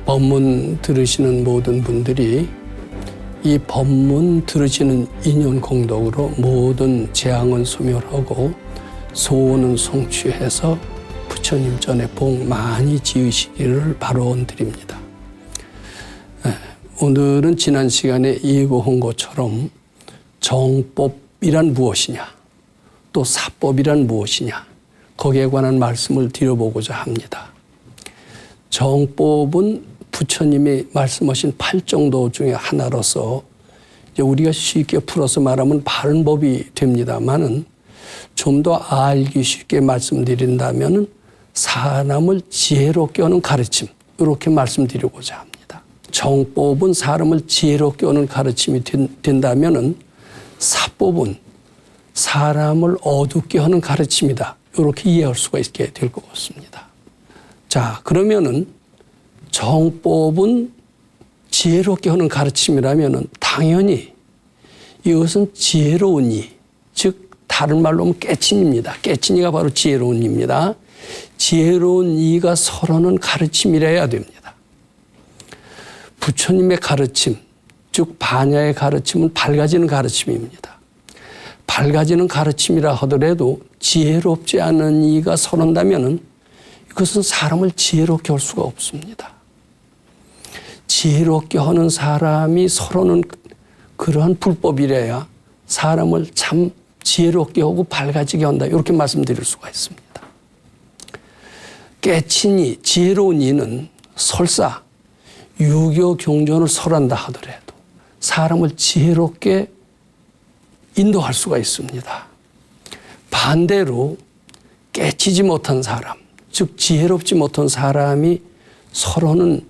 법문 들으시는 모든 분들이 이 법문 들으시는 인연 공덕으로 모든 재앙은 소멸하고 소원은 성취해서 부처님 전에 복 많이 지으시기를 바라드립니다. 오늘은 지난 시간에 예고한 것처럼 정법이란 무엇이냐, 또 사법이란 무엇이냐, 거기에 관한 말씀을 드려보고자 합니다. 정법은 부처님이 말씀하신 8정도 중에 하나로서 우리가 쉽게 풀어서 말하면 바른 법이 됩니다만은 좀 더 알기 쉽게 말씀드린다면 사람을 지혜롭게 하는 가르침, 이렇게 말씀드리고자 합니다. 정법은 사람을 지혜롭게 하는 가르침이 된다면 사법은 사람을 어둡게 하는 가르침이다, 이렇게 이해할 수가 있게 될 것 같습니다. 자, 그러면은 정법은 지혜롭게 하는 가르침이라면은 당연히 이것은 지혜로운 이, 즉 다른 말로 하면 깨친입니다. 깨친이가 바로 지혜로운 이입니다. 지혜로운 이가 설하는 가르침이라야 됩니다. 부처님의 가르침, 즉 반야의 가르침은 밝아지는 가르침입니다. 밝아지는 가르침이라 하더라도 지혜롭지 않은 이가 설한다면은 그것은 사람을 지혜롭게 할 수가 없습니다. 지혜롭게 하는 사람이 설하는 그러한 불법이래야 사람을 참 지혜롭게 하고 밝아지게 한다, 이렇게 말씀드릴 수가 있습니다. 깨친 이, 지혜로운 이는 설사 유교 경전을 설한다 하더라도 사람을 지혜롭게 인도할 수가 있습니다. 반대로 깨치지 못한 사람, 즉 지혜롭지 못한 사람이 설하는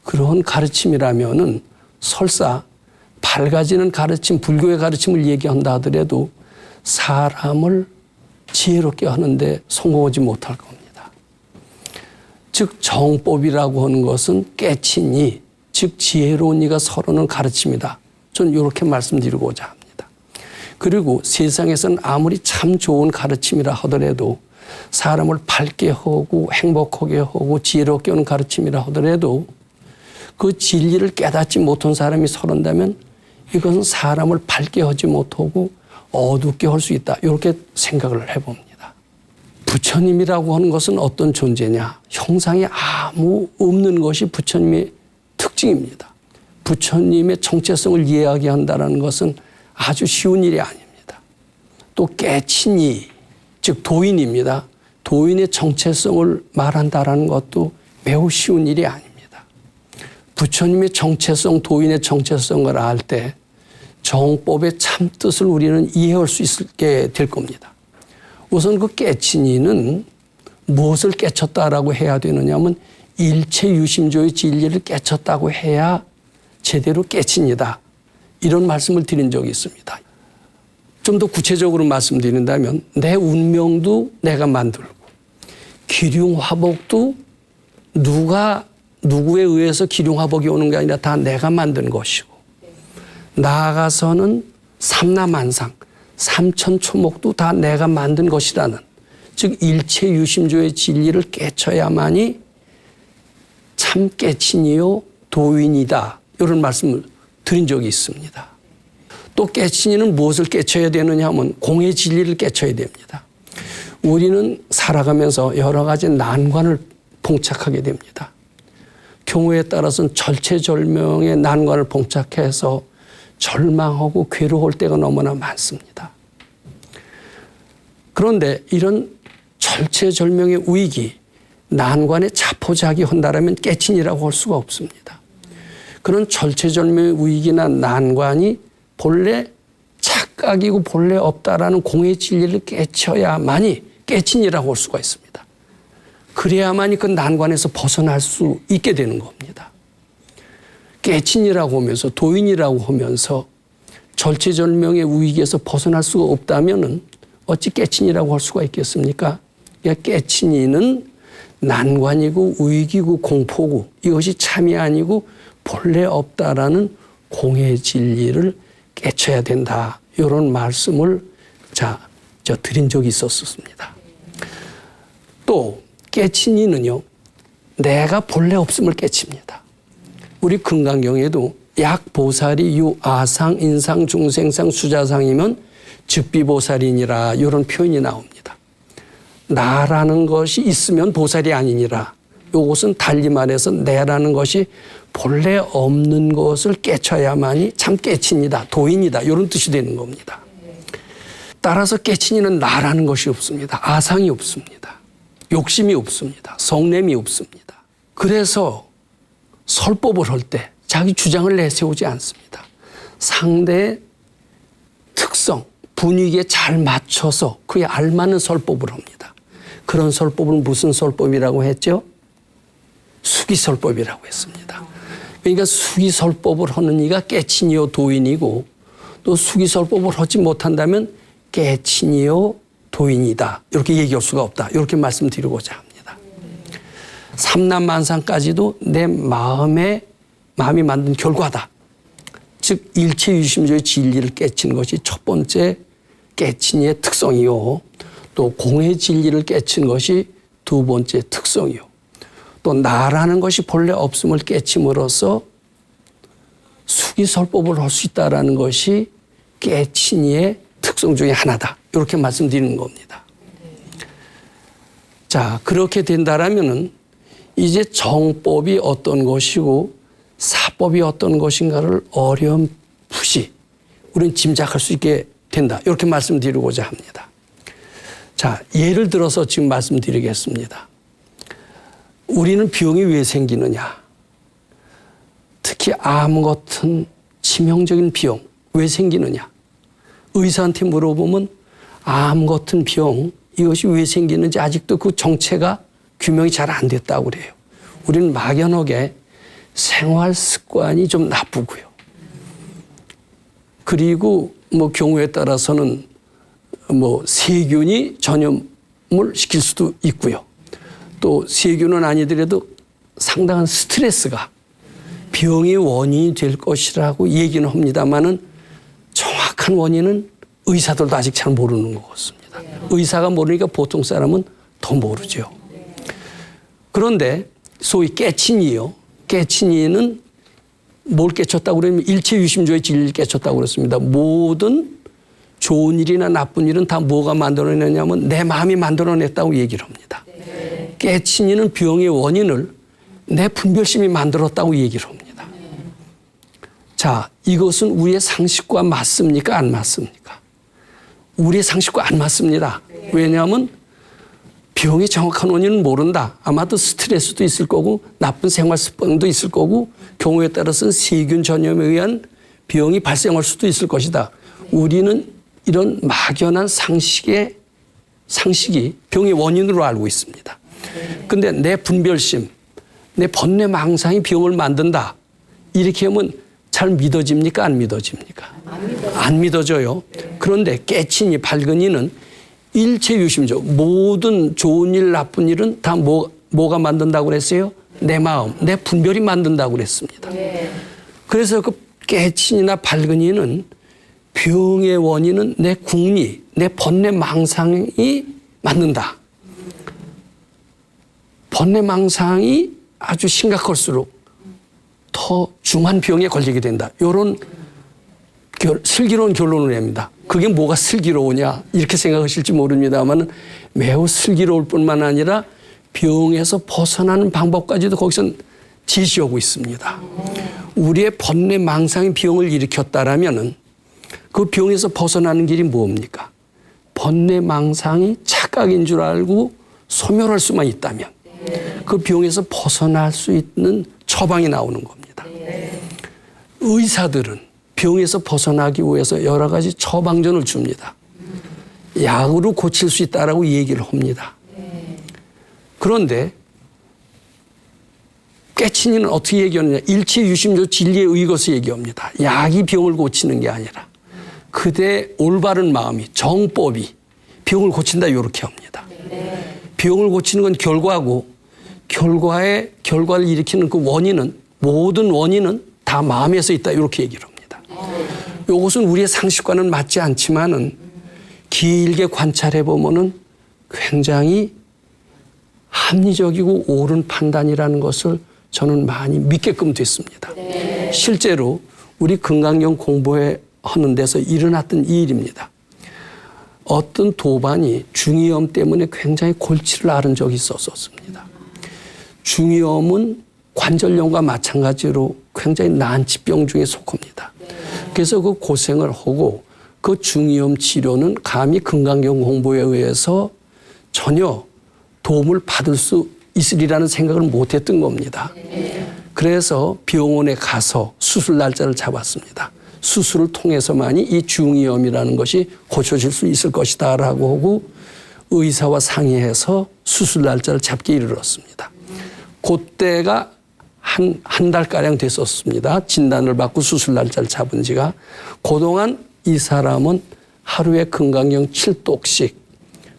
그런 가르침이라면은 설사 밝아지는 가르침, 불교의 가르침을 얘기한다 하더라도 사람을 지혜롭게 하는데 성공하지 못할 겁니다. 즉 정법이라고 하는 것은 깨친 이, 즉 지혜로운 이가 설하는 가르침이다. 저는 이렇게 말씀드리고자 합니다. 그리고 세상에서는 아무리 참 좋은 가르침이라 하더라도 사람을 밝게 하고 행복하게 하고 지혜롭게 하는 가르침이라 하더라도 그 진리를 깨닫지 못한 사람이 설한다면 이것은 사람을 밝게 하지 못하고 어둡게 할 수 있다, 이렇게 생각을 해봅니다. 부처님이라고 하는 것은 어떤 존재냐? 형상이 아무 없는 것이 부처님의 특징입니다. 부처님의 정체성을 이야기한다는 것은 아주 쉬운 일이 아닙니다. 또 깨친 이, 즉 도인입니다. 도인의 정체성을 말한다는 것도 매우 쉬운 일이 아닙니다. 부처님의 정체성, 도인의 정체성을 알 때 정법의 참뜻을 우리는 이해할 수 있게 될 겁니다. 우선 그 깨친 이는 무엇을 깨쳤다라고 해야 되느냐 하면 일체 유심조의 진리를 깨쳤다고 해야 제대로 깨친 이다, 이런 말씀을 드린 적이 있습니다. 좀 더 구체적으로 말씀드린다면 내 운명도 내가 만들고 기륭화복도 누구에 의해서 기륭화복이 오는 게 아니라 다 내가 만든 것이고, 나아가서는 삼라만상, 삼천초목도 다 내가 만든 것이라는, 즉 일체 유심조의 진리를 깨쳐야만이 참 깨친이요 도인이다, 이런 말씀을 드린 적이 있습니다. 또 깨친이는 무엇을 깨쳐야 되느냐 하면 공의 진리를 깨쳐야 됩니다. 우리는 살아가면서 여러 가지 난관을 봉착하게 됩니다. 경우에 따라서는 절체절명의 난관을 봉착해서 절망하고 괴로울 때가 너무나 많습니다. 그런데 이런 절체절명의 위기, 난관에 자포자기한다라면 깨친이라고 할 수가 없습니다. 그런 절체절명의 위기나 난관이 본래 착각이고 본래 없다라는 공의 진리를 깨쳐야만이 깨친이라고 할 수가 있습니다. 그래야만이 그 난관에서 벗어날 수 있게 되는 겁니다. 깨친이라고 하면서 도인이라고 하면서 절체절명의 위기에서 벗어날 수가 없다면은 어찌 깨친이라고 할 수가 있겠습니까? 깨친이는 난관이고 위기고 공포고 이것이 참이 아니고 본래 없다라는 공의 진리를 깨쳐야 된다, 이런 말씀을 드린 적이 있었습니다. 또 깨친이는요, 내가 본래 없음을 깨칩니다. 우리 금강경에도 약보살이 유아상, 인상, 중생상, 수자상이면 즉비보살이니라 이런 표현이 나옵니다. 나라는 것이 있으면 보살이 아니니라. 이것은 달리 말해서 내라는 것이 본래 없는 것을 깨쳐야만이 참 깨친이다, 도인이다 이런 뜻이 되는 겁니다. 따라서 깨친이는 나라는 것이 없습니다. 아상이 없습니다. 욕심이 없습니다. 성냄이 없습니다. 그래서 설법을 할 때 자기 주장을 내세우지 않습니다. 상대의 특성, 분위기에 잘 맞춰서 그에 알맞는 설법을 합니다. 그런 설법은 무슨 설법이라고 했죠? 수기설법이라고 했습니다. 그러니까 수기설법을 하는 이가 깨친이요 도인이고 또 수기설법을 하지 못한다면 깨친이요 도인이다. 이렇게 얘기할 수가 없다. 이렇게 말씀드리고자 합니다. 삼남만상까지도 내 마음이 만든 결과다. 즉 일체유심조의 진리를 깨치는 것이 첫 번째 깨친이의 특성이요. 또 공의 진리를 깨치는 것이 두 번째 특성이요. 또 나라는 것이 본래 없음을 깨침으로써 수기설법을 할 수 있다는 것이 깨친이의 특성 중에 하나다. 이렇게 말씀드리는 겁니다. 자, 그렇게 된다라면은 이제 정법이 어떤 것이고 사법이 어떤 것인가를 어렴풋이 우리는 짐작할 수 있게 된다. 이렇게 말씀드리고자 합니다. 자, 예를 들어서 지금 말씀드리겠습니다. 우리는 병이 왜 생기느냐? 특히 암 같은 치명적인 병 왜 생기느냐? 의사한테 물어보면 암 같은 병 이것이 왜 생기는지 아직도 그 정체가 규명이 잘 안 됐다고 그래요. 우리는 막연하게 생활 습관이 좀 나쁘고요. 그리고 뭐 경우에 따라서는 뭐 세균이 전염을 시킬 수도 있고요. 또 세균은 아니더라도 상당한 스트레스가 병의 원인이 될 것이라고 얘기는 합니다만은 정확한 원인은 의사들도 아직 잘 모르는 것 같습니다. 의사가 모르니까 보통 사람은 더 모르죠. 그런데 소위 깨친이요. 깨친이는 뭘 깨쳤다고 그러면 일체유심조의 진리를 깨쳤다고 그랬습니다. 모든 좋은 일이나 나쁜 일은 다 뭐가 만들어내냐면 내 마음이 만들어냈다고 얘기를 합니다. 깨친이는 병의 원인을 내 분별심이 만들었다고 얘기를 합니다. 자, 이것은 우리의 상식과 맞습니까? 안 맞습니까? 우리의 상식과 안 맞습니다. 왜냐하면 병의 정확한 원인은 모른다. 아마도 스트레스도 있을 거고 나쁜 생활 습관도 있을 거고 경우에 따라서는 세균 전염에 의한 병이 발생할 수도 있을 것이다. 우리는 이런 막연한 상식이 병의 원인으로 알고 있습니다. 근데 내 분별심, 내 번뇌망상이 병을 만든다. 이렇게 하면 잘 믿어집니까? 안 믿어집니까? 안 믿어져요. 그런데 깨친이, 밝은이는 일체유심조, 모든 좋은 일, 나쁜 일은 다 뭐가 만든다고 그랬어요? 내 마음, 내 분별이 만든다고 그랬습니다. 그래서 그 깨친이나 밝은이는 병의 원인은 내 궁리, 내 번뇌망상이 만든다. 번뇌망상이 아주 심각할수록 더 중한 병에 걸리게 된다. 이런 슬기로운 결론을 냅니다. 그게 뭐가 슬기로우냐 이렇게 생각하실지 모릅니다만 매우 슬기로울 뿐만 아니라 병에서 벗어나는 방법까지도 거기서 제시하고 있습니다. 우리의 번뇌망상이 병을 일으켰다라면 그 병에서 벗어나는 길이 뭡니까? 번뇌망상이 착각인 줄 알고 소멸할 수만 있다면 그 병에서 벗어날 수 있는 처방이 나오는 겁니다. 의사들은 병에서 벗어나기 위해서 여러 가지 처방전을 줍니다. 약으로 고칠 수 있다라고 얘기를 합니다. 그런데 깨친이는 어떻게 얘기하느냐? 일체유심조 진리에 의거서 얘기합니다. 약이 병을 고치는 게 아니라 그대 올바른 마음이, 정법이 병을 고친다 이렇게 합니다. 병을 고치는 건 결과고 결과를 일으키는 그 원인은, 모든 원인은 다 마음에서 있다 이렇게 얘기를 합니다. 이것은 우리의 상식과는 맞지 않지만은 길게 관찰해 보면은 굉장히 합리적이고 옳은 판단이라는 것을 저는 많이 믿게끔 됐습니다. 실제로 우리 건강경 공부회 하는 데서 일어났던 이 일입니다. 어떤 도반이 중이염 때문에 굉장히 골치를 앓은 적이 있었습니다. 중이염은 관절염과 마찬가지로 굉장히 난치병 중에 속합니다. 그래서 그 고생을 하고 그 중이염 치료는 감히 건강경 공부에 의해서 전혀 도움을 받을 수 있으리라는 생각을 못했던 겁니다. 그래서 병원에 가서 수술 날짜를 잡았습니다. 수술을 통해서만이 이 중이염이라는 것이 고쳐질 수 있을 것이다 라고 하고 의사와 상의해서 수술 날짜를 잡기 이르렀습니다. 그때가 한 달가량 됐었습니다. 진단을 받고 수술 날짜를 잡은 지가. 그동안 이 사람은 하루에 건강경 7독씩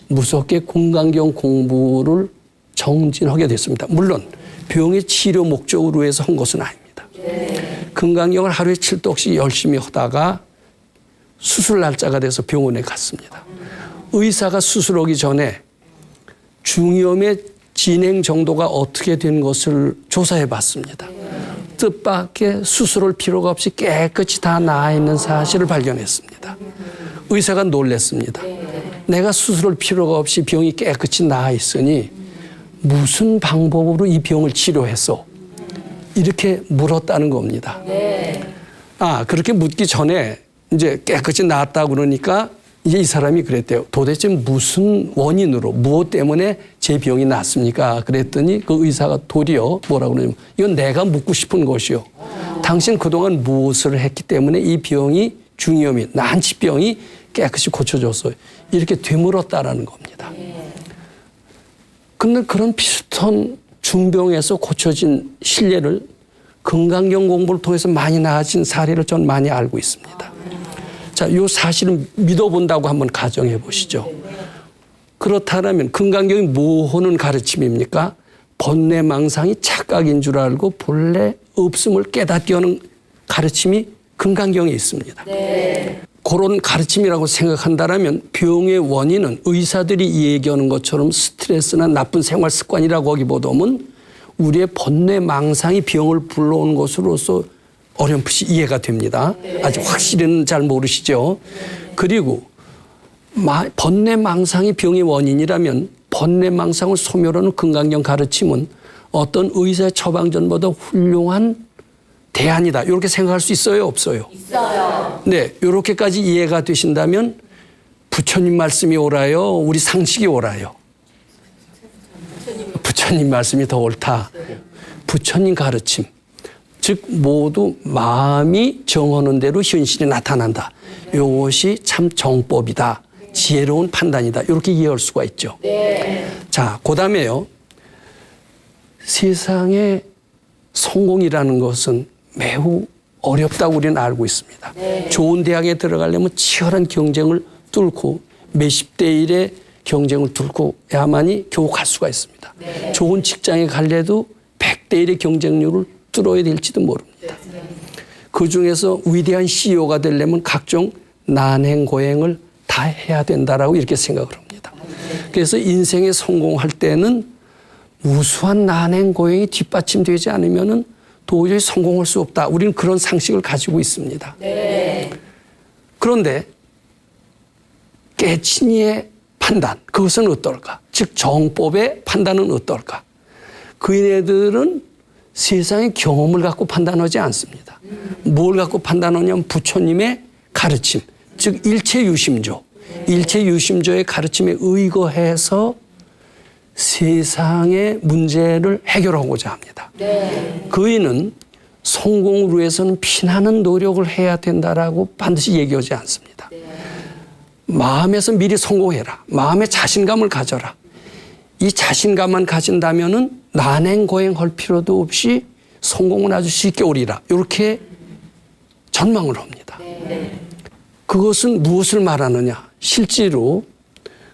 무섭게 건강경 공부를 정진하게 됐습니다. 물론 병의 치료 목적으로 해서 한 것은 아닙니다. 건강경을 하루에 7독씩 열심히 하다가 수술 날짜가 돼서 병원에 갔습니다. 의사가 수술하기 전에 중이염의 진행 정도가 어떻게 된 것을 조사해 봤습니다. 뜻밖의 수술할 필요가 없이 깨끗이 다 나아 있는 사실을 발견했습니다. 의사가 놀랐습니다. 내가 수술할 필요가 없이 병이 깨끗이 나아 있으니 무슨 방법으로 이 병을 치료했어? 이렇게 물었다는 겁니다. 그렇게 묻기 전에 이제 깨끗이 나았다 그러니까 이제 이 사람이 그랬대요. 도대체 무슨 원인으로, 무엇 때문에 제 병이 났습니까? 그랬더니 그 의사가 도리어 뭐라고 그러냐면 이건 내가 묻고 싶은 것이요. 당신 그동안 무엇을 했기 때문에 이 병이 중이염이, 난치병이 깨끗이 고쳐졌어요. 이렇게 되물었다라는 겁니다. 근데 그런 비슷한 중병에서 고쳐진 신뢰를 건강경 공부를 통해서 많이 나아진 사례를 전 많이 알고 있습니다. 자, 이 사실을 믿어본다고 한번 가정해 보시죠. 그렇다면 건강경이 뭐 하는 가르침입니까? 번뇌망상이 착각인 줄 알고 본래 없음을 깨닫게 하는 가르침이 건강경에 있습니다. 그런 가르침이라고 생각한다면 병의 원인은 의사들이 얘기하는 것처럼 스트레스나 나쁜 생활 습관이라고 하기보다는 우리의 번뇌망상이 병을 불러오는 것으로서 어렴풋이 이해가 됩니다. 아직 확실히는 잘 모르시죠. 그리고 번뇌망상이 병의 원인이라면 번뇌망상을 소멸하는 건강경 가르침은 어떤 의사의 처방전보다 훌륭한 대안이다. 이렇게 생각할 수 있어요? 없어요? 있어요. 네, 이렇게까지 이해가 되신다면 부처님 말씀이 옳아요? 우리 상식이 옳아요? 부처님 말씀이 더 옳다. 부처님 가르침. 즉 모두 마음이 정하는 대로 현실이 나타난다. 이것이 참 정법이다. 지혜로운 판단이다. 이렇게 이해할 수가 있죠. 자, 그다음에요. 세상에 성공이라는 것은 매우 어렵다고 우리는 알고 있습니다. 좋은 대학에 들어가려면 치열한 경쟁을 뚫고 몇십 대 1의 경쟁을 뚫고야만이 겨우 갈 수가 있습니다. 좋은 직장에 갈래도 100대 1의 경쟁률을 뚫어야 될지도 모릅니다. 그중에서 위대한 CEO가 되려면 각종 난행고행을 다 해야 된다라고 이렇게 생각을 합니다. 그래서 인생에 성공할 때는 무수한 난행고행이 뒷받침되지 않으면은 도저히 성공할 수 없다. 우리는 그런 상식을 가지고 있습니다. 그런데 깨친이의 판단, 그것은 어떨까? 즉 정법의 판단은 어떨까? 그인애들은 세상의 경험을 갖고 판단하지 않습니다. 뭘 갖고 판단하냐면 부처님의 가르침, 즉 일체유심조, 일체유심조의 가르침에 의거해서 세상의 문제를 해결하고자 합니다. 그이는 성공을 위해서는 피나는 노력을 해야 된다라고 반드시 얘기하지 않습니다. 마음에서 미리 성공해라. 마음에 자신감을 가져라. 이 자신감만 가진다면은 난행고행할 필요도 없이 성공은 아주 쉽게 오리라. 이렇게 전망을 합니다. 그것은 무엇을 말하느냐? 실제로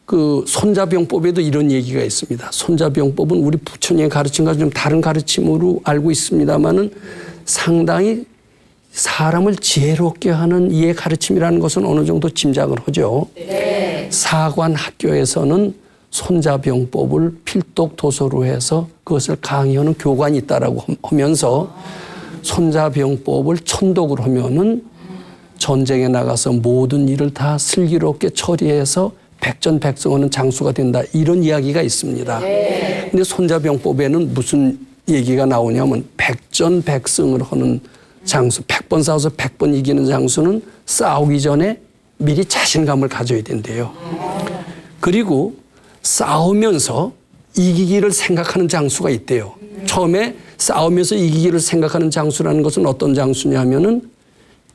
그 손자병법에도 이런 얘기가 있습니다. 손자병법은 우리 부처님의 가르침과 좀 다른 가르침으로 알고 있습니다만은 상당히 사람을 지혜롭게 하는 이의 가르침이라는 것은 어느 정도 짐작을 하죠. 사관 학교에서는 손자병법을 필독 도서로 해서 그것을 강의하는 교관이 있다라고 하면서 손자병법을 천독을 하면은 전쟁에 나가서 모든 일을 다 슬기롭게 처리해서 백전백승하는 장수가 된다. 이런 이야기가 있습니다. 근데 손자병법에는 무슨 얘기가 나오냐면 백전백승을 하는 장수, 100번 싸워서 100번 이기는 장수는 싸우기 전에 미리 자신감을 가져야 된대요. 그리고 싸우면서 이기기를 생각하는 장수가 있대요. 처음에 싸우면서 이기기를 생각하는 장수라는 것은 어떤 장수냐면은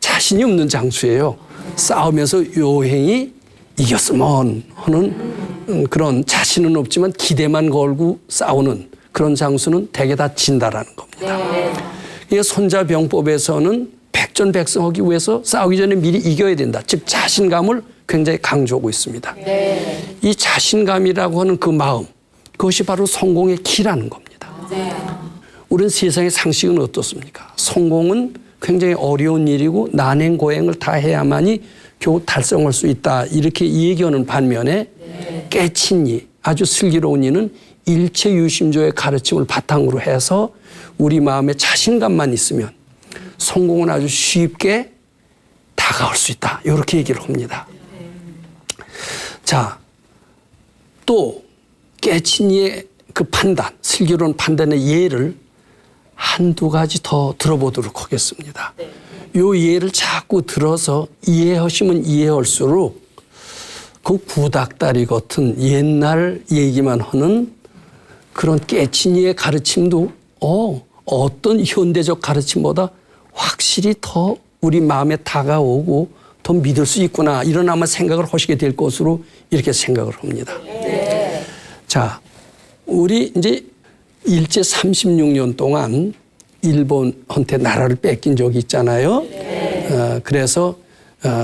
자신이 없는 장수예요. 싸우면서 요행이 이겼으면 하는 그런 자신은 없지만 기대만 걸고 싸우는 그런 장수는 대개 다 진다라는 겁니다. 이 손자병법에서는 백전백승하기 위해서 싸우기 전에 미리 이겨야 된다. 즉 자신감을 굉장히 강조하고 있습니다. 이 자신감이라고 하는 그 마음, 그것이 바로 성공의 키라는 겁니다. 우리는 세상의 상식은 어떻습니까? 성공은 굉장히 어려운 일이고 난행고행을 다 해야만이 겨우 달성할 수 있다. 이렇게 얘기하는 반면에 깨친이, 아주 슬기로운 이는 일체유심조의 가르침을 바탕으로 해서 우리 마음에 자신감만 있으면 성공은 아주 쉽게 다가올 수 있다. 이렇게 얘기를 합니다. 자, 또 깨친이의 그 판단, 슬기로운 판단의 예를 한두 가지 더 들어보도록 하겠습니다. 요 예를 자꾸 들어서 이해하시면 이해할수록 그 구닥다리 같은 옛날 얘기만 하는 그런 깨친이의 가르침도 어떤 현대적 가르침보다 확실히 더 우리 마음에 다가오고 더 믿을 수 있구나 이런 아마 생각을 하시게 될 것으로 이렇게 생각을 합니다. 자, 우리 이제 일제 36년 동안 일본한테 나라를 뺏긴 적이 있잖아요. 그래서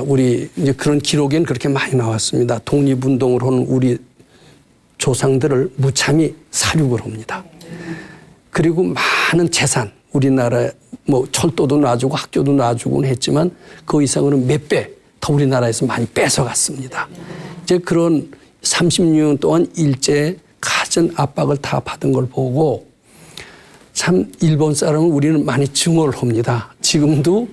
우리 이제 그런 기록에는 그렇게 많이 나왔습니다. 독립운동을 하는 우리 조상들을 무참히 살육을 합니다. 그리고 많은 재산, 우리나라 뭐 철도도 놔주고 학교도 놔주고는 했지만 그 이상으로는 몇 배 더 우리나라에서 많이 뺏어갔습니다. 이제 그런 36년 동안 일제 가진 압박을 다 받은 걸 보고 참 일본 사람은 우리는 많이 증오를 합니다. 지금도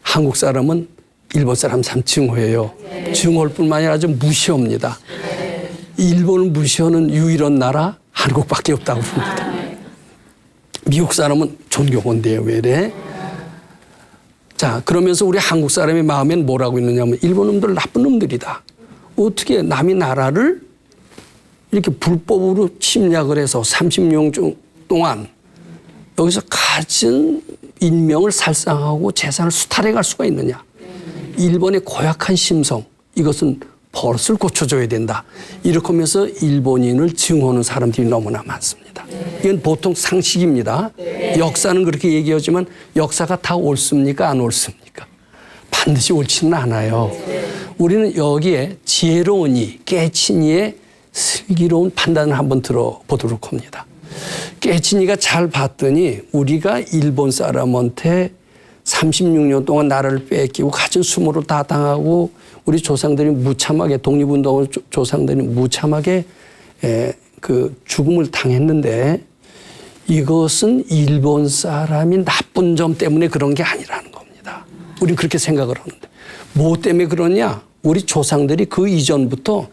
한국 사람은 일본 사람 참 증오해요. 증오할 뿐만 아니라 아주 무시합니다. 일본을 무시하는 유일한 나라 한국밖에 없다고 봅니다. 미국 사람은 존경한대요. 왜 이래? 자, 그러면서 우리 한국 사람의 마음엔 뭐라고 있느냐면 일본 놈들 나쁜 놈들이다. 어떻게 남의 나라를 이렇게 불법으로 침략을 해서 30년 동안 여기서 가진 인명을 살상하고 재산을 수탈해 갈 수가 있느냐. 일본의 고약한 심성, 이것은 버릇을 고쳐줘야 된다. 이렇게 하면서 일본인을 증오하는 사람들이 너무나 많습니다. 이건 보통 상식입니다. 역사는 그렇게 얘기하지만 역사가 다 옳습니까? 안 옳습니까? 반드시 옳지는 않아요. 우리는 여기에 지혜로운 이, 깨친이의 슬기로운 판단을 한번 들어보도록 합니다. 깨친이가 잘 봤더니 우리가 일본 사람한테 36년 동안 나라를 뺏기고 가진 수모를 다 당하고 우리 조상들이 무참하게 독립운동을 조상들이 무참하게 그 죽음을 당했는데 이것은 일본 사람이 나쁜 점 때문에 그런 게 아니라는 겁니다. 우리는 그렇게 생각을 하는데 뭐 때문에 그러냐? 우리 조상들이 그 이전부터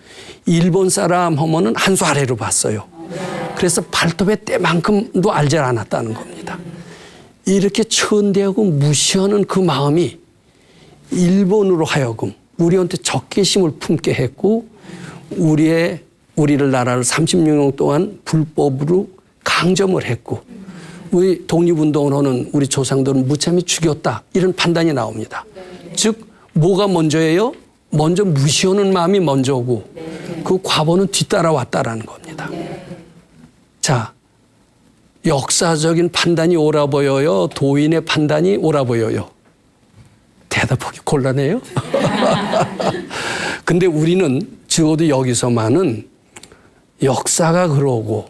일본 사람 하면은 한 수 아래로 봤어요. 그래서 발톱의 때만큼도 알지 않았다는 겁니다. 이렇게 천대하고 무시하는 그 마음이 일본으로 하여금 우리한테 적개심을 품게 했고 우리를 나라를 36년 동안 불법으로 강점을 했고 우리 독립운동을 하는 우리 조상들은 무참히 죽였다. 이런 판단이 나옵니다. 즉 뭐가 먼저예요? 먼저 무시하는 마음이 먼저고 그 과보는 뒤따라왔다라는 겁니다. 자, 역사적인 판단이 옳아 보여요? 도인의 판단이 옳아 보여요? 대답하기 곤란해요. 근데 우리는 적어도 여기서만은 역사가 그러고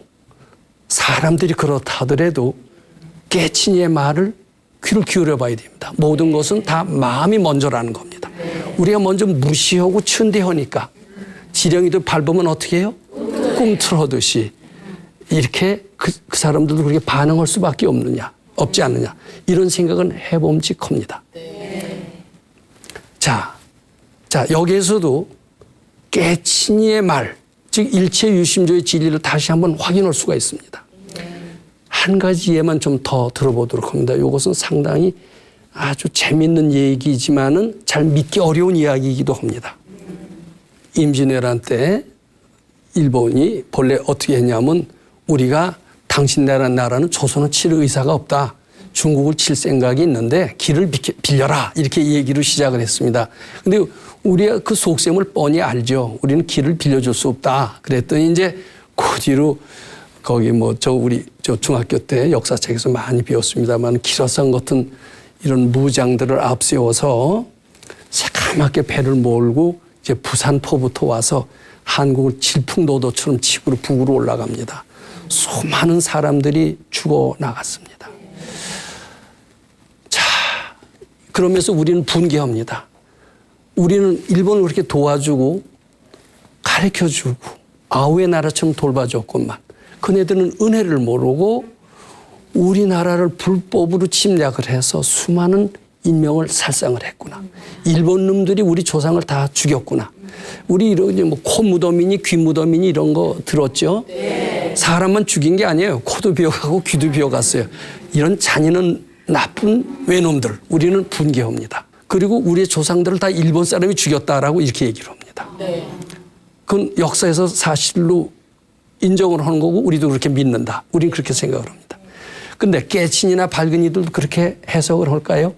사람들이 그렇다 하더라도 깨친이의 말을 귀를 기울여 봐야 됩니다. 모든 것은 다 마음이 먼저라는 겁니다. 우리가 먼저 무시하고 천대하니까 지렁이도 밟으면 어떻게 해요? 꿈틀어듯이 이렇게 그 사람들도 그렇게 반응할 수밖에 없지 않느냐. 이런 생각은 해봄직합니다. 자, 여기에서도 깨친이의 말, 즉 일체 유심조의 진리를 다시 한번 확인할 수가 있습니다. 한 가지 예만 좀 더 들어보도록 합니다. 이것은 상당히 아주 재밌는 얘기지만은 잘 믿기 어려운 이야기이기도 합니다. 임진왜란 때 일본이 본래 어떻게 했냐면 우리가 당신 나라는 조선을 칠 의사가 없다. 중국을 칠 생각이 있는데 길을 빌려라. 이렇게 얘기를 시작을 했습니다. 근데 우리가 그 속셈을 뻔히 알죠. 우리는 길을 빌려줄 수 없다. 그랬더니 이제 그 뒤로 거기 우리 중학교 때 역사책에서 많이 배웠습니다만 기라상 같은 이런 무장들을 앞세워서 새까맣게 배를 몰고 이제 부산포부터 와서 한국을 질풍노도처럼 치고 북으로 올라갑니다. 수많은 사람들이 죽어 나갔습니다. 자, 그러면서 우리는 분개합니다. 우리는 일본을 그렇게 도와주고 가르쳐주고 아우의 나라처럼 돌봐줬건만 그네들은 은혜를 모르고 우리나라를 불법으로 침략을 해서 수많은 인명을 살상을 했구나. 일본 놈들이 우리 조상을 다 죽였구나. 우리 이런 코 무덤이니 귀 무덤이니 이런 거 들었죠? 네. 사람만 죽인 게 아니에요. 코도 비어가고 귀도 비어갔어요. 이런 잔인한 나쁜 외놈들 우리는 분개합니다. 그리고 우리의 조상들을 다 일본 사람이 죽였다라고 이렇게 얘기를 합니다. 네. 그건 역사에서 사실로 인정을 하는 거고 우리도 그렇게 믿는다. 우리는 그렇게 생각을 합니다. 근데 깨친이나 밝은이들도 그렇게 해석을 할까요?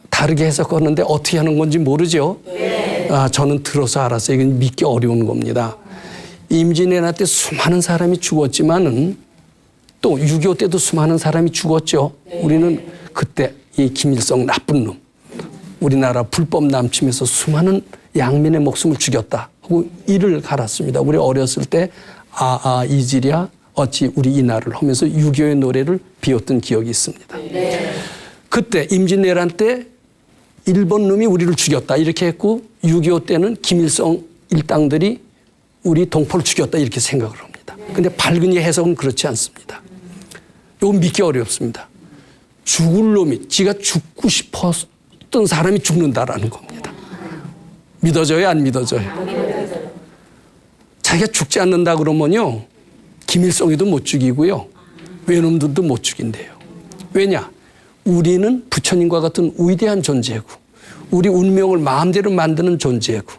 다르게 해석하는데 어떻게 하는 건지 모르죠. 네. 저는 들어서 알았어요. 이건 믿기 어려운 겁니다. 임진왜란 때 수많은 사람이 죽었지만은 또 6.25 때도 수많은 사람이 죽었죠. 네. 우리는 그때 이 김일성 나쁜 놈, 우리나라 불법 남침해서 수많은 양민의 목숨을 죽였다 하고 이를 갈았습니다. 우리 어렸을 때 이질이야 어찌 우리 이 나라를 하면서 6.25의 노래를 비웠던 기억이 있습니다. 네. 그때 임진왜란 때 일본 놈이 우리를 죽였다 이렇게 했고 6.25 때는 김일성 일당들이 우리 동포를 죽였다 이렇게 생각을 합니다. 근데 밝은이 해석은 그렇지 않습니다. 이건 믿기 어렵습니다. 죽을 놈이 지가 죽고 싶었던 사람이 죽는다라는 겁니다. 믿어져요? 안 믿어져요? 자기가 죽지 않는다 그러면요. 김일성이도 못 죽이고요. 외놈들도 못 죽인대요. 왜냐? 우리는 부처님과 같은 위대한 존재고 우리 운명을 마음대로 만드는 존재고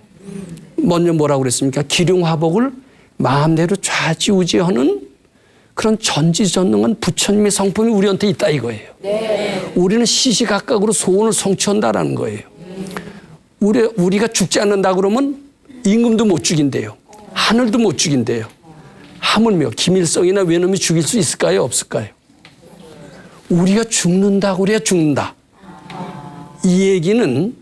먼저 뭐라고 그랬습니까? 기륭화복을 마음대로 좌지우지하는 그런 전지전능한 부처님의 성품이 우리한테 있다 이거예요. 네. 우리는 시시각각으로 소원을 성취한다라는 거예요. 우리가 죽지 않는다 그러면 임금도 못 죽인대요. 하늘도 못 죽인대요. 하물며 김일성이나 외놈이 죽일 수 있을까요? 없을까요? 우리가 죽는다고 그래야 죽는다. 이 얘기는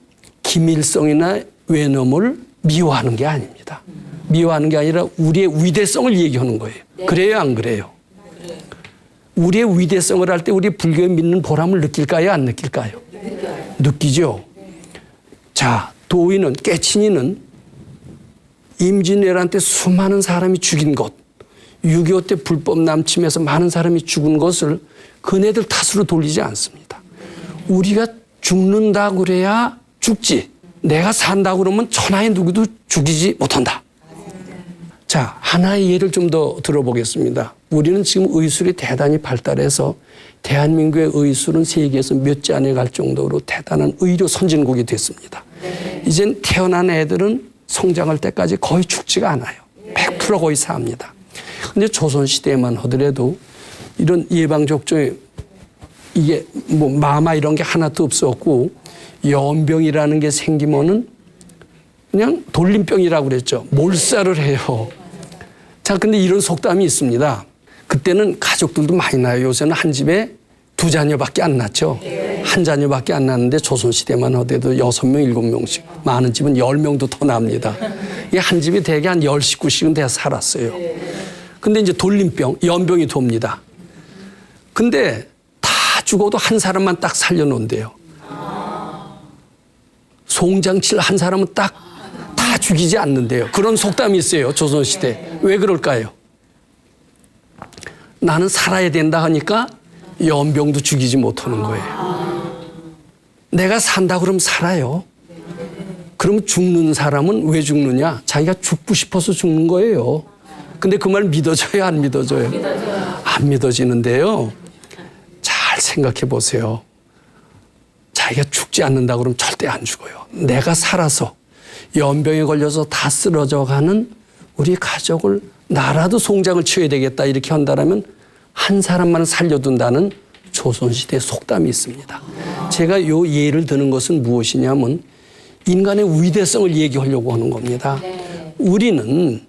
김일성이나 외놈을 미워하는 게 아닙니다. 미워하는 게 아니라 우리의 위대성을 얘기하는 거예요. 그래요? 안 그래요? 우리의 위대성을 할 때 우리 불교에 믿는 보람을 느낄까요? 안 느낄까요? 느끼죠. 자, 도인은 깨친이는 임진왜란 때 수많은 사람이 죽인 것 6.25 때 불법 남침해서 많은 사람이 죽은 것을 그네들 탓으로 돌리지 않습니다. 우리가 죽는다 그래야 죽지. 내가 산다 그러면 천하의 누구도 죽이지 못한다. 자, 하나의 예를 좀 더 들어보겠습니다. 우리는 지금 의술이 대단히 발달해서 대한민국의 의술은 세계에서 몇 지 안에 갈 정도로 대단한 의료 선진국이 됐습니다. 이젠 태어난 애들은 성장할 때까지 거의 죽지가 않아요. 100% 거의 삽니다. 근데 조선시대에만 하더라도 이런 예방접종에 이게 마마 이런 게 하나도 없었고 연병이라는 게 생기면은 그냥 돌림병이라고 그랬죠. 몰살을 해요. 자, 근데 이런 속담이 있습니다. 그때는 가족들도 많이 나요. 요새는 한 집에 2자녀밖에 안 낳죠. 한 자녀밖에 안 낳는데 조선시대만 하더라도 6명, 7명씩. 많은 집은 10명도 더 납니다. 이게 한 집에 대개 한 10식구씩은 돼 살았어요. 근데 이제 돌림병, 연병이 돕니다. 근데 다 죽어도 한 사람만 딱 살려놓은대요. 송장칠 한 사람은 딱 다 죽이지 않는데요. 그런 속담이 있어요. 조선시대. 왜 그럴까요? 나는 살아야 된다 하니까 연병도 죽이지 못하는 거예요. 내가 산다 그러면 살아요. 그럼 죽는 사람은 왜 죽느냐? 자기가 죽고 싶어서 죽는 거예요. 근데 그 말 믿어져요? 안 믿어져요? 안 믿어지는데요. 잘 생각해 보세요. 자기가 죽지 않는다 그러면 절대 안 죽어요. 내가 살아서 연병에 걸려서 다 쓰러져 가는 우리 가족을 나라도 송장을 치어야 되겠다 이렇게 한다면 한 사람만 살려둔다는 조선시대 속담이 있습니다. 제가 요 예를 드는 것은 무엇이냐면 인간의 위대성을 얘기하려고 하는 겁니다. 우리는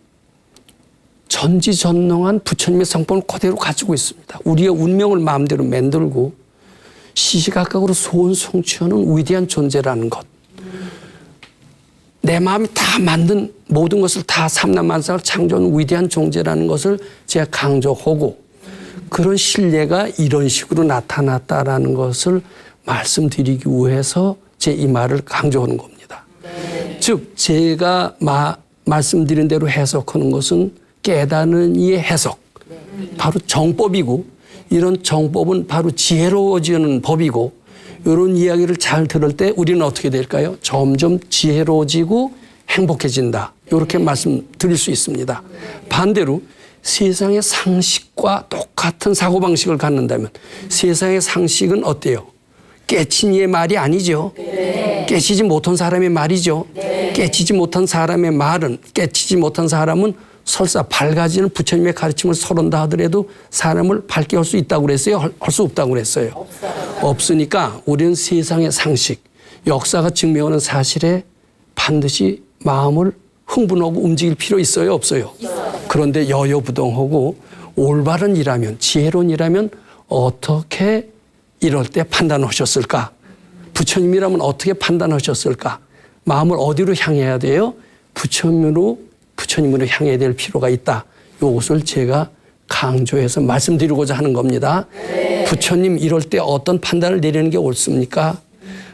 전지전능한 부처님의 성품을 그대로 가지고 있습니다. 우리의 운명을 마음대로 만들고 시시각각으로 소원 성취하는 위대한 존재라는 것. 내 마음이 다 만든 모든 것을 다 삼라만상을 창조하는 위대한 존재라는 것을 제가 강조하고 그런 신뢰가 이런 식으로 나타났다라는 것을 말씀드리기 위해서 제 이 말을 강조하는 겁니다. 즉 제가 말씀드린 대로 해석하는 것은 깨닫는 이의 해석, 바로 정법이고 이런 정법은 바로 지혜로워지는 법이고 이런 이야기를 잘 들을 때 우리는 어떻게 될까요? 점점 지혜로워지고 행복해진다. 이렇게 말씀드릴 수 있습니다. 반대로 세상의 상식과 똑같은 사고방식을 갖는다면 세상의 상식은 어때요? 깨친 이의 말이 아니죠. 깨치지 못한 사람의 말이죠. 깨치지 못한 사람의 말은, 깨치지 못한 사람은 설사 밝아지는 부처님의 가르침을 서른다 하더라도 사람을 밝게 할 수 있다고 그랬어요? 할 수 없다고 그랬어요? 없으니까 우리는 세상의 상식, 역사가 증명하는 사실에 반드시 마음을 흥분하고 움직일 필요 있어요? 없어요? 그런데 여여부동하고 올바른 이라면, 지혜론이라면 어떻게 이럴 때 판단하셨을까? 부처님이라면 어떻게 판단하셨을까? 마음을 어디로 향해야 돼요? 부처님으로 향해야 될 필요가 있다. 이것을 제가 강조해서 말씀드리고자 하는 겁니다. 부처님 이럴 때 어떤 판단을 내리는 게 옳습니까?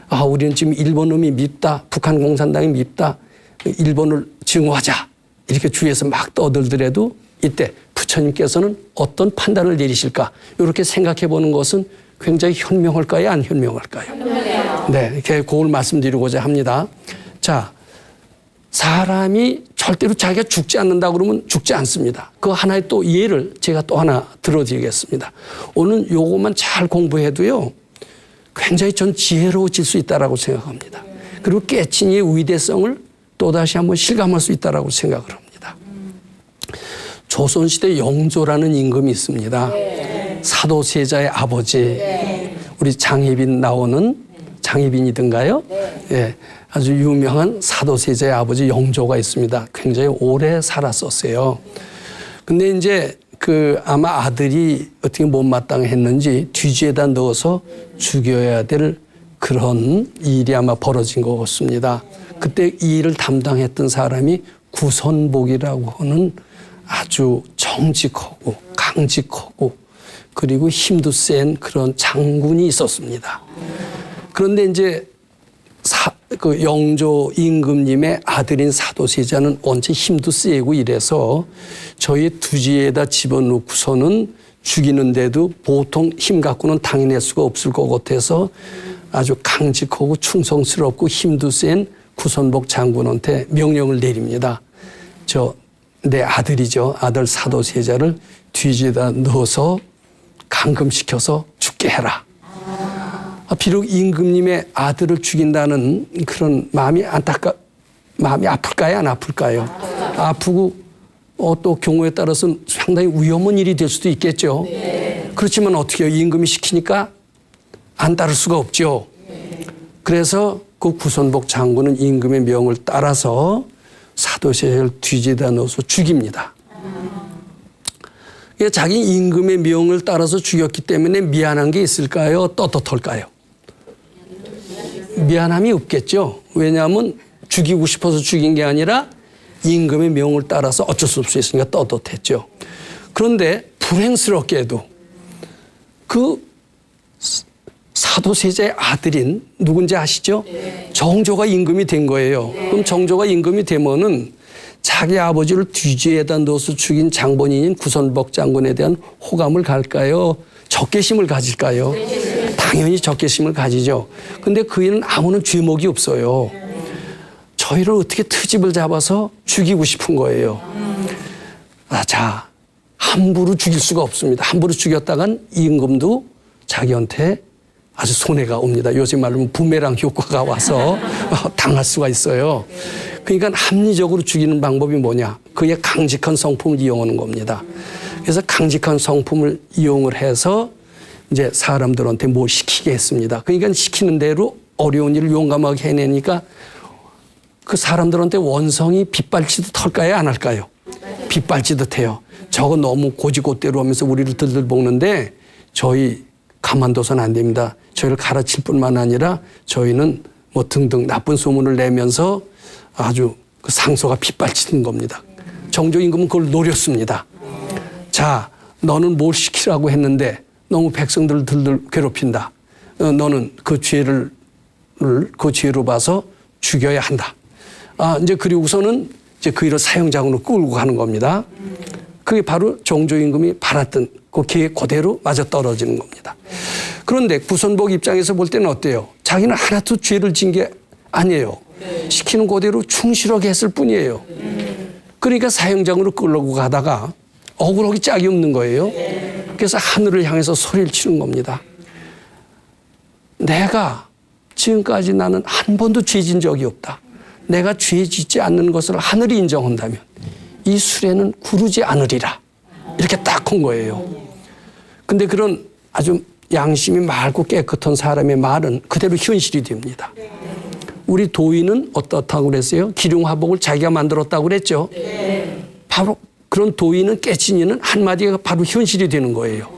아, 우리는 지금 일본 놈이 밉다. 북한 공산당이 밉다. 일본을 증오하자. 이렇게 주위에서 막 떠들더라도 이때 부처님께서는 어떤 판단을 내리실까? 이렇게 생각해 보는 것은 굉장히 현명할까요? 안 현명할까요? 현명해요. 네, 이렇게 그걸 말씀드리고자 합니다. 자, 사람이 절대로 자기가 죽지 않는다 그러면 죽지 않습니다. 그 하나의 또 예를 제가 또 하나 들어드리겠습니다. 오늘 요것만 잘 공부해도요, 굉장히 전 지혜로워질 수 있다라고 생각합니다. 그리고 깨친 이의 위대성을 또다시 한번 실감할 수 있다라고 생각을 합니다. 조선시대 영조라는 임금이 있습니다. 사도세자의 아버지, 우리 장혜빈 나오는 장혜빈이든가요? 예, 아주 유명한 사도세자의 아버지 영조가 있습니다. 굉장히 오래 살았었어요. 근데 이제 아마 아들이 어떻게 못마땅했는지 뒤지에다 넣어서 죽여야 될 그런 일이 아마 벌어진 것 같습니다. 그때 이 일을 담당했던 사람이 구선복이라고 하는 아주 정직하고 강직하고 그리고 힘도 센 그런 장군이 있었습니다. 그런데 이제 그 영조 임금님의 아들인 사도세자는 언제 힘도 세고 이래서 저희 두지에다 집어넣고서는 죽이는데도 보통 힘 갖고는 당해낼 수가 없을 것 같아서 아주 강직하고 충성스럽고 힘도 센 구선복 장군한테 명령을 내립니다. 내 아들이죠. 아들 사도세자를 뒤지에다 넣어서 감금시켜서 죽게 해라. 비록 임금님의 아들을 죽인다는 그런 마음이 아플까요? 안 아플까요? 아프고 또 경우에 따라서는 상당히 위험한 일이 될 수도 있겠죠. 그렇지만 어떻게 해요? 임금이 시키니까 안 따를 수가 없죠. 그래서 그 구선복 장군은 임금의 명을 따라서 사도세자를 뒤지에다 넣어서 죽입니다. 자기 임금의 명을 따라서 죽였기 때문에 미안한 게 있을까요? 떳떳할까요? 미안함이 없겠죠. 왜냐하면 죽이고 싶어서 죽인 게 아니라 임금의 명을 따라서 어쩔 수 없으니까 떳떳했죠. 그런데 불행스럽게도 그 사도세자의 아들인 누군지 아시죠? 정조가 임금이 된 거예요. 그럼 정조가 임금이 되면은 자기 아버지를 뒤지에다 넣어서 죽인 장본인인 구선복 장군에 대한 호감을 갈까요? 적개심을 가질까요? 당연히 적개심을 가지죠. 근데 그이는 아무런 죄목이 없어요. 저희를 어떻게 트집을 잡아서 죽이고 싶은 거예요. 자, 함부로 죽일 수가 없습니다. 함부로 죽였다간 임금도 자기한테 아주 손해가 옵니다. 요새 말로 부메랑 효과가 와서 당할 수가 있어요. 그러니까 합리적으로 죽이는 방법이 뭐냐? 그의 강직한 성품을 이용하는 겁니다. 그래서 강직한 성품을 이용을 해서 이제 사람들한테 뭘 시키게 했습니다. 그러니까 시키는 대로 어려운 일을 용감하게 해내니까 그 사람들한테 원성이 빗발치듯 할까요? 안 할까요? 빗발치듯 해요. 저거 너무 고지고대로 하면서 우리를 들들 볶는데 저희 가만둬서는 안 됩니다. 저희를 가르칠 뿐만 아니라 저희는 뭐 등등 나쁜 소문을 내면서 아주 그 상소가 빗발치는 겁니다. 정조 임금은 그걸 노렸습니다. 자, 너는 뭘 시키라고 했는데 너무 백성들을 들들 괴롭힌다. 너는 그 죄를 그 죄로 봐서 죽여야 한다. 이제 그리고서는 이제 그 일을 사형장으로 끌고 가는 겁니다. 그게 바로 정조 임금이 바랐던 그 계획 그대로 맞아 떨어지는 겁니다. 그런데 구선복 입장에서 볼 때는 어때요? 자기는 하나도 죄를 진 게 아니에요. 시키는 그대로 충실하게 했을 뿐이에요. 그러니까 사형장으로 끌고 가다가 억울하기 짝이 없는 거예요. 그래서 하늘을 향해서 소리를 치는 겁니다. 내가 지금까지 나는 한 번도 죄 진 적이 없다. 내가 죄 짓지 않는 것을 하늘이 인정한다면 이 수레는 구르지 않으리라. 이렇게 딱 한 거예요. 근데 그런 아주 양심이 맑고 깨끗한 사람의 말은 그대로 현실이 됩니다. 우리 도인은 어떻다고 그랬어요? 기륭화복을 자기가 만들었다고 그랬죠? 바로 그런 도인은 깨친이는 한마디가 바로 현실이 되는 거예요.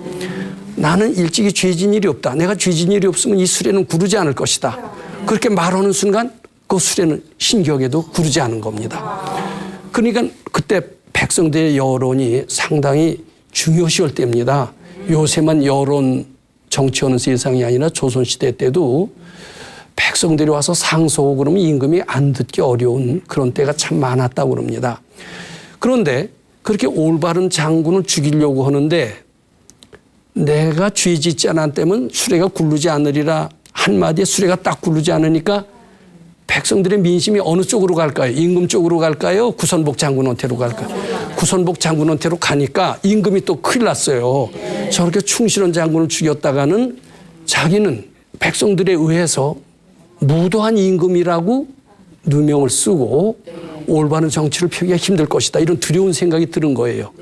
나는 일찍이 죄진 일이 없다. 내가 죄진 일이 없으면 이 수레는 구르지 않을 것이다. 그렇게 말하는 순간 그 수레는 신격에도 구르지 않은 겁니다. 그러니까 그때 백성들의 여론이 상당히 중요시할 때입니다. 요새만 여론 정치하는 세상이 아니라 조선시대 때도 백성들이 와서 상소하고 그러면 임금이 안 듣기 어려운 그런 때가 참 많았다고 그럽니다. 그런데 그렇게 올바른 장군을 죽이려고 하는데 내가 죄 짓지 않았다면 수레가 굴르지 않으리라 한마디에 수레가 딱 굴르지 않으니까 백성들의 민심이 어느 쪽으로 갈까요? 임금 쪽으로 갈까요? 구선복 장군한테로 갈까요? 구선복 장군한테로 가니까 임금이 또 큰일 났어요. 저렇게 충실한 장군을 죽였다가는 자기는 백성들에 의해서 무도한 임금이라고 누명을 쓰고 올바른 정치를 펴기가 힘들 것이다. 이런 두려운 생각이 드는 거예요.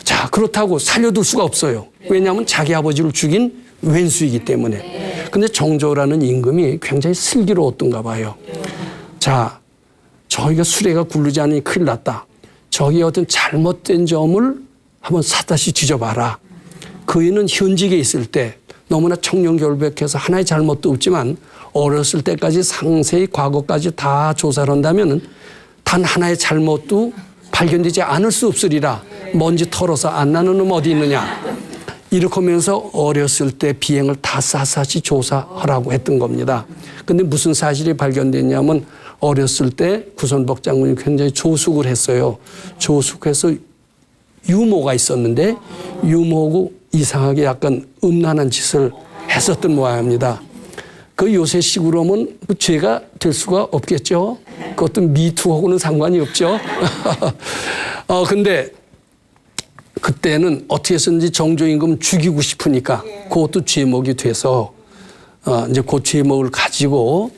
자, 그렇다고 살려둘 수가 없어요. 왜냐하면 자기 아버지를 죽인 왼수이기 때문에. 근데 정조라는 임금이 굉장히 슬기로웠던가 봐요. 자, 저희가 수레가 굴르지 않으니 큰일 났다. 저기 어떤 잘못된 점을 한번 샅샅이 뒤져봐라. 그이는 현직에 있을 때 너무나 청렴결백해서 하나의 잘못도 없지만 어렸을 때까지 상세히 과거까지 다 조사를 한다면 단 하나의 잘못도 발견되지 않을 수 없으리라. 먼지 털어서 안 나는 놈 어디 있느냐. 이렇게 하면서 어렸을 때 비행을 다 샅샅이 조사하라고 했던 겁니다. 근데 무슨 사실이 발견됐냐면 어렸을 때 구선복 장군이 굉장히 조숙을 했어요. 조숙해서 유모가 있었는데 유모하고 이상하게 약간 음란한 짓을 했었던 모양입니다. 그 요새식으로 하면 그 죄가 될 수가 없겠죠. 그것도 미투하고는 상관이 없죠. 근데 그때는 어떻게 해서든지 정조 임금 죽이고 싶으니까 그것도 죄목이 돼서 이제 그 죄목을 가지고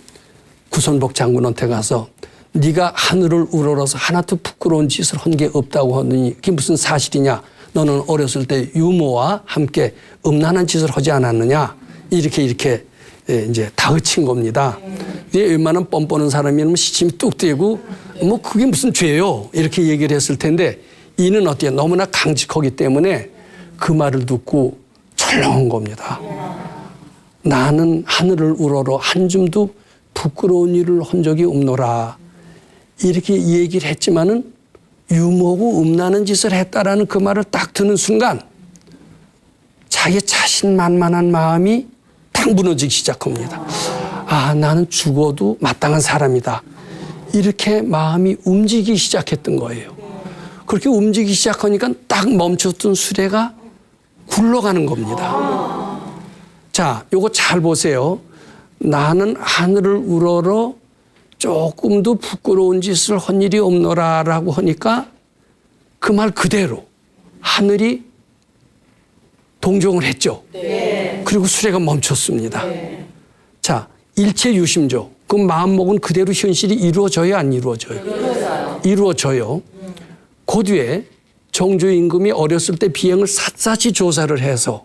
구선복 장군한테 가서 네가 하늘을 우러러서 하나도 부끄러운 짓을 한 게 없다고 하더니 그게 무슨 사실이냐. 너는 어렸을 때 유모와 함께 음란한 짓을 하지 않았느냐. 이렇게 이제 다그친 겁니다. 웬만한 뻔뻔한 사람이면 시침이 뚝 떼고 뭐 그게 무슨 죄요. 이렇게 얘기를 했을 텐데 이는 어때요? 너무나 강직하기 때문에 그 말을 듣고 철렁한 겁니다. 나는 하늘을 우러러 한 줌도 부끄러운 일을 한 적이 없노라. 이렇게 얘기를 했지만은 유모고 음란한 짓을 했다라는 그 말을 딱 듣는 순간 자기 자신만만한 마음이 탁 무너지기 시작합니다. 아, 나는 죽어도 마땅한 사람이다. 이렇게 마음이 움직이기 시작했던 거예요. 그렇게 움직이기 시작하니까 딱 멈췄던 수레가 굴러가는 겁니다. 자, 요거 잘 보세요. 나는 하늘을 우러러 조금도 부끄러운 짓을 한 일이 없노라라고 하니까 그 말 그대로 하늘이 동정을 했죠. 네. 그리고 수레가 멈췄습니다. 네. 자, 일체유심조. 그 마음먹은 그대로 현실이 이루어져요, 안 이루어져요? 이루어져요. 그 뒤에 정조 임금이 어렸을 때 비행을 샅샅이 조사를 해서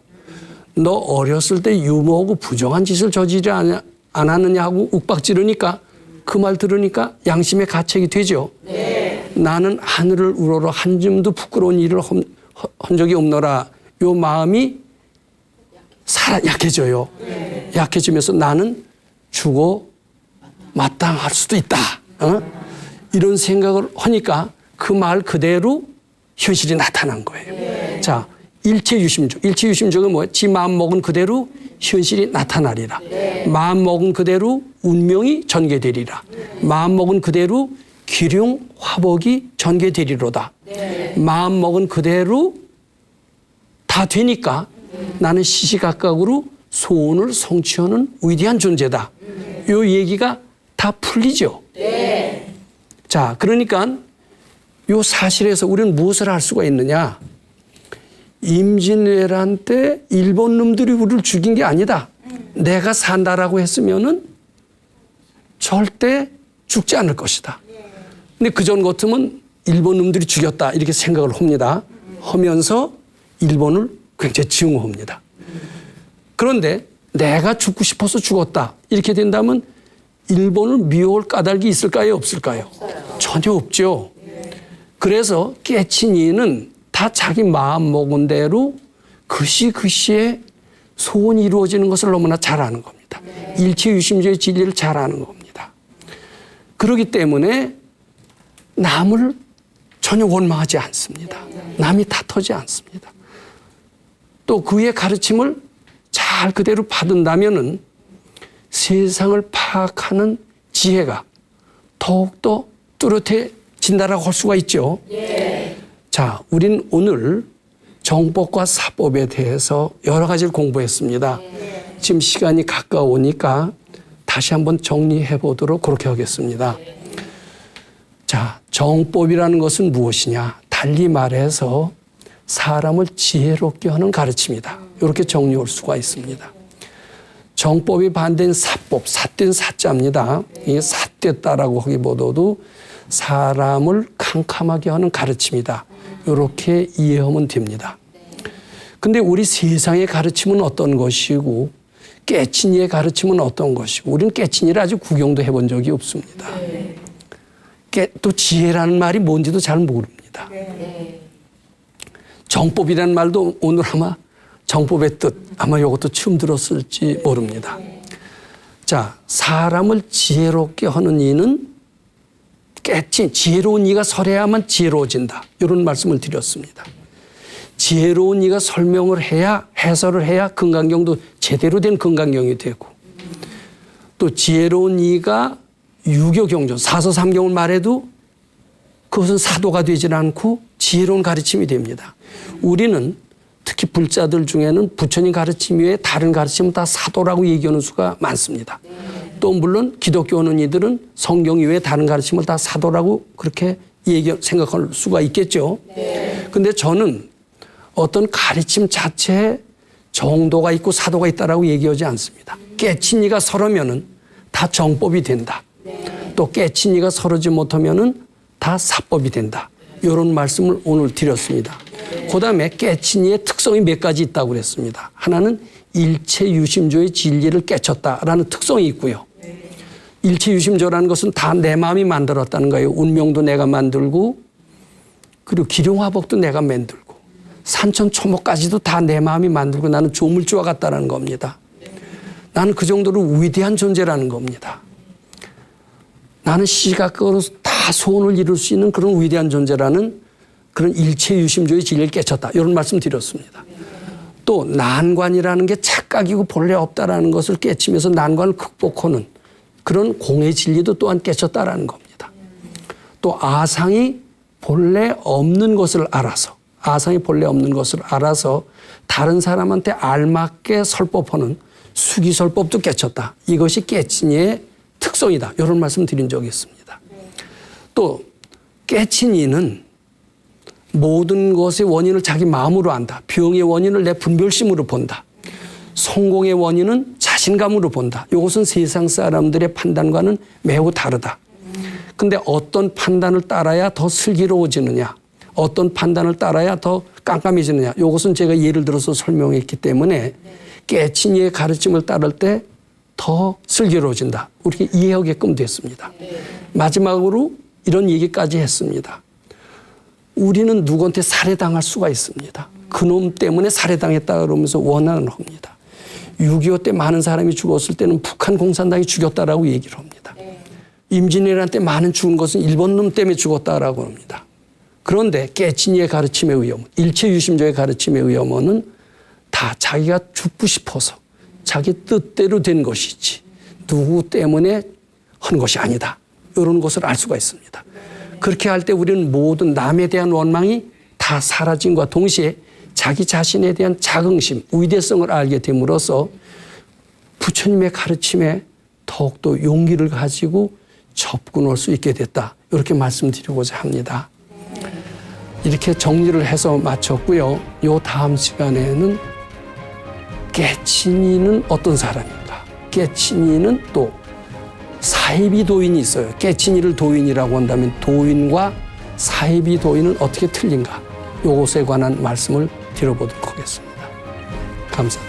너 어렸을 때 유머하고 부정한 짓을 저지르지 않았느냐 하고 욱박지르니까 그 말 들으니까 양심의 가책이 되죠. 네. 나는 하늘을 우러러 한 줌도 부끄러운 일을 한 적이 없노라. 요 마음이 약해져요. 네. 약해지면서 나는 죽어 마땅할 수도 있다. 이런 생각을 하니까 그 말 그대로 현실이 나타난 거예요. 네. 자, 일체유심조. 일체유심조가 뭐예요? 지 마음 먹은 그대로 현실이 나타나리라. 네. 마음 먹은 그대로 운명이 전개되리라. 네. 마음 먹은 그대로 기륭 화복이 전개되리로다. 네. 마음 먹은 그대로 다 되니까 나는 시시각각으로 소원을 성취하는 위대한 존재다. 요 얘기가 다 풀리죠. 네. 자, 그러니까 요 사실에서 우리는 무엇을 할 수가 있느냐? 임진왜란 때 일본 놈들이 우리를 죽인 게 아니다. 내가 산다라고 했으면은 절대 죽지 않을 것이다. 근데 그전 같으면 일본 놈들이 죽였다 이렇게 생각을 합니다. 하면서 일본을 굉장히 증오합니다. 그런데 내가 죽고 싶어서 죽었다 이렇게 된다면 일본을 미워할 까닭이 있을까요? 없을까요? 전혀 없죠. 그래서 깨친이는 다 자기 마음 먹은 대로 그시에 소원이 이루어지는 것을 너무나 잘 아는 겁니다. 일체유심조의 진리를 잘 아는 겁니다. 그렇기 때문에 남을 전혀 원망하지 않습니다. 남이 탓하지 않습니다. 또 그의 가르침을 잘 그대로 받은다면은 세상을 파악하는 지혜가 더욱더 뚜렷해진다라고 할 수가 있죠. 자, 우린 오늘 정법과 사법에 대해서 여러 가지를 공부했습니다. 지금 시간이 가까우니까 다시 한번 정리해 보도록 그렇게 하겠습니다. 자, 정법이라는 것은 무엇이냐? 달리 말해서 사람을 지혜롭게 하는 가르침이다. 이렇게 정리할 수가 있습니다. 정법이 반대인 사법, 삿된 사자입니다. 이게 삿됐다라고 하기보다도 사람을 캄캄하게 하는 가르침이다. 이렇게 이해하면 됩니다. 근데 우리 세상의 가르침은 어떤 것이고 깨친이의 가르침은 어떤 것이고 우리는 깨친이를 아직 구경도 해본 적이 없습니다. 또 지혜라는 말이 뭔지도 잘 모릅니다. 정법이라는 말도 오늘 아마 정법의 뜻 아마 이것도 처음 들었을지 모릅니다. 자, 사람을 지혜롭게 하는 이는 깨친 지혜로운 이가 설해야만 지혜로워진다. 이런 말씀을 드렸습니다. 지혜로운 이가 설명을 해야 해설을 해야 금강경도 제대로 된 금강경이 되고 또 지혜로운 이가 유교경전 사서삼경을 말해도 그것은 사도가 되질 않고 지혜로운 가르침이 됩니다. 우리는 특히 불자들 중에는 부처님 가르침 외에 다른 가르침은 다 사도라고 얘기하는 수가 많습니다. 또 물론 기독교는 이들은 성경 이외에 다른 가르침을 다 사도라고 그렇게 생각할 수가 있겠죠. 근데 저는 어떤 가르침 자체에 정도가 있고 사도가 있다라고 얘기하지 않습니다. 깨친 이가 서러면은 다 정법이 된다. 또 깨친 이가 서러지 못하면은 다 사법이 된다. 이런 말씀을 오늘 드렸습니다. 그다음에 깨친 이의 특성이 몇 가지 있다고 그랬습니다. 하나는 일체유심조의 진리를 깨쳤다라는 특성이 있고요. 일체유심조라는 것은 다 내 마음이 만들었다는 거예요. 운명도 내가 만들고 그리고 기룡화복도 내가 만들고 산천초목까지도 다 내 마음이 만들고 나는 조물주와 같다라는 겁니다. 나는 그 정도로 위대한 존재라는 겁니다. 나는 시각적으로 다 소원을 이룰 수 있는 그런 위대한 존재라는 그런 일체유심조의 진리를 깨쳤다. 이런 말씀 드렸습니다. 또 난관이라는 게 착각이고 본래 없다라는 것을 깨치면서 난관을 극복하는 그런 공의 진리도 또한 깨쳤다라는 겁니다. 또 아상이 본래 없는 것을 알아서 다른 사람한테 알맞게 설법하는 수기설법도 깨쳤다. 이것이 깨친이의 특성이다. 이런 말씀 드린 적이 있습니다. 또 깨친 이는 모든 것의 원인을 자기 마음으로 안다. 병의 원인을 내 분별심으로 본다. 성공의 원인은 자신감으로 본다. 이것은 세상 사람들의 판단과는 매우 다르다. 근데 어떤 판단을 따라야 더 슬기로워지느냐, 어떤 판단을 따라야 더 깜깜해지느냐, 이것은 제가 예를 들어서 설명했기 때문에 깨친 이의 가르침을 따를 때 더 슬기로워진다. 우리가 이해하게끔 됐습니다. 마지막으로 이런 얘기까지 했습니다. 우리는 누구한테 살해당할 수가 있습니다. 그놈 때문에 살해당했다 그러면서 원한을 합니다. 6.25 때 많은 사람이 죽었을 때는 북한 공산당이 죽였다라고 얘기를 합니다. 임진왜란 때 많은 죽은 것은 일본 놈 때문에 죽었다라고 합니다. 그런데 깨친이의 가르침에 의하면, 일체유심조의 가르침에 의하면은 다 자기가 죽고 싶어서 자기 뜻대로 된 것이지 누구 때문에 한 것이 아니다. 이런 것을 알 수가 있습니다. 그렇게 할 때 우리는 모든 남에 대한 원망이 다 사라짐과 동시에 자기 자신에 대한 자긍심, 위대성을 알게 됨으로써 부처님의 가르침에 더욱더 용기를 가지고 접근할 수 있게 됐다. 이렇게 말씀드리고자 합니다. 이렇게 정리를 해서 마쳤고요. 요 다음 시간에는 깨친이는 어떤 사람인가? 깨친이는 또 사이비 도인이 있어요. 깨친이를 도인이라고 한다면 도인과 사이비 도인은 어떻게 틀린가? 이것에 관한 말씀을 드려보도록 하겠습니다. 감사합니다.